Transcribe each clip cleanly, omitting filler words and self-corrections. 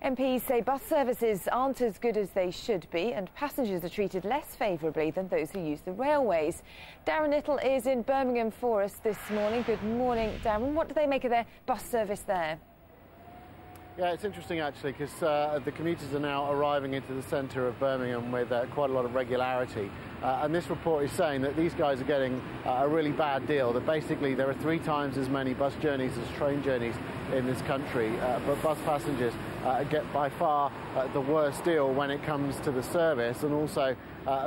MPs say bus services aren't as good as they should be and passengers are treated less favourably than those who use the railways. Darren Little is in Birmingham for us this morning. Good morning, Darren. What do they make of their bus service there? Yeah, it's interesting actually because the commuters are now arriving into the centre of Birmingham with quite a lot of regularity. And this report is saying that these guys are getting a really bad deal, that basically there are 3 times as many bus journeys as train journeys in this country. But bus passengers get by far the worst deal when it comes to the service, and also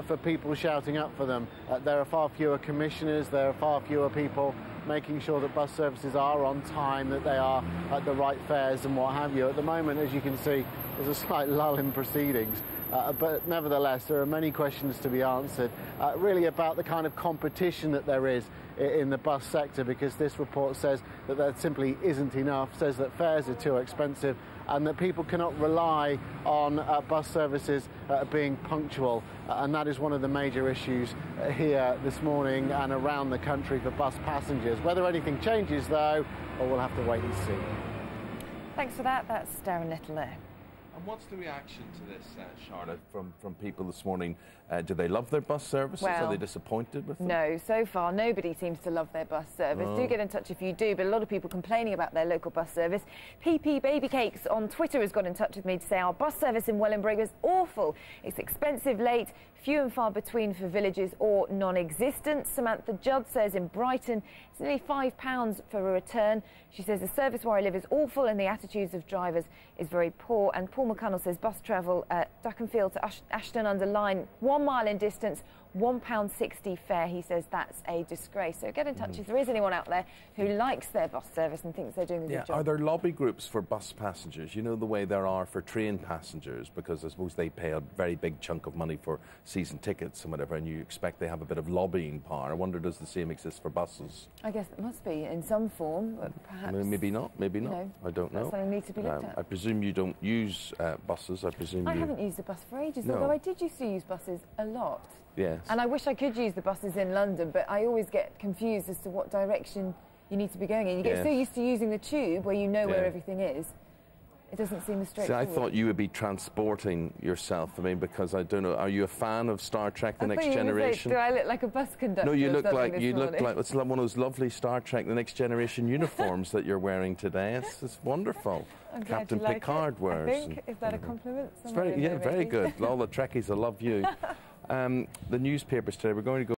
for people shouting up for them. There are far fewer commissioners, there are far fewer people making sure that bus services are on time, that they are at the right fares and what have you. At the moment, as you can see, there's a slight lull in proceedings, but nevertheless there are many questions to be answered, really about the kind of competition that there is in the bus sector, because this report says that there simply isn't enough, says that fares are too expensive and that people cannot rely on bus services being punctual, and that is one of the major issues here this morning and around the country for bus passengers. Whether anything changes though, we'll have to wait and see. Thanks for that. That's Darren Little there. And what's the reaction to this, Charlotte, from people this morning? Do they love their bus services? Well, are they disappointed with them? No, so far nobody seems to love their bus service. Do get in touch if you do, but a lot of people complaining about their local bus service. PP Baby Cakes on Twitter has got in touch with me to say our bus service in Wellingborough is awful. It's expensive, late, few and far between for villages or non-existent. Samantha Judd says in Brighton it's nearly £5 for a return. She says the service where I live is awful and the attitudes of drivers is very poor. And Paul McConnell says bus travel at Duckenfield to Ashton under Line, 1 mile in distance, £1.60 fare. He says that's a disgrace. So get in touch if there is anyone out there who likes their bus service and thinks they're doing a good job. Are there lobby groups for bus passengers? You know the way there are for train passengers, because I suppose they pay a very big chunk of money for season tickets and whatever, and you expect they have a bit of lobbying power. I wonder, does the same exist for buses? I guess it must be in some form, but perhaps... Maybe not, maybe not. I don't know. That's something that needs to be looked at. I presume you don't use buses, I presume I haven't used a bus for ages, No. although I did used to use buses a lot. Yes. And I wish I could use the buses in London, but I always get confused as to what direction you need to be going in. You get so used to using the tube where you know where everything is. It doesn't seem as straightforward. See, I thought you would be transporting yourself. I mean, because I don't know, are you a fan of Star Trek: The Next Generation? Do I look like a bus conductor? No, you look like it's one of those lovely Star Trek: The Next Generation uniforms that you're wearing today. It's wonderful. Captain Picard wears. I think, is that a compliment? It's very good. All the Trekkies will love you. The newspapers today, we're going to go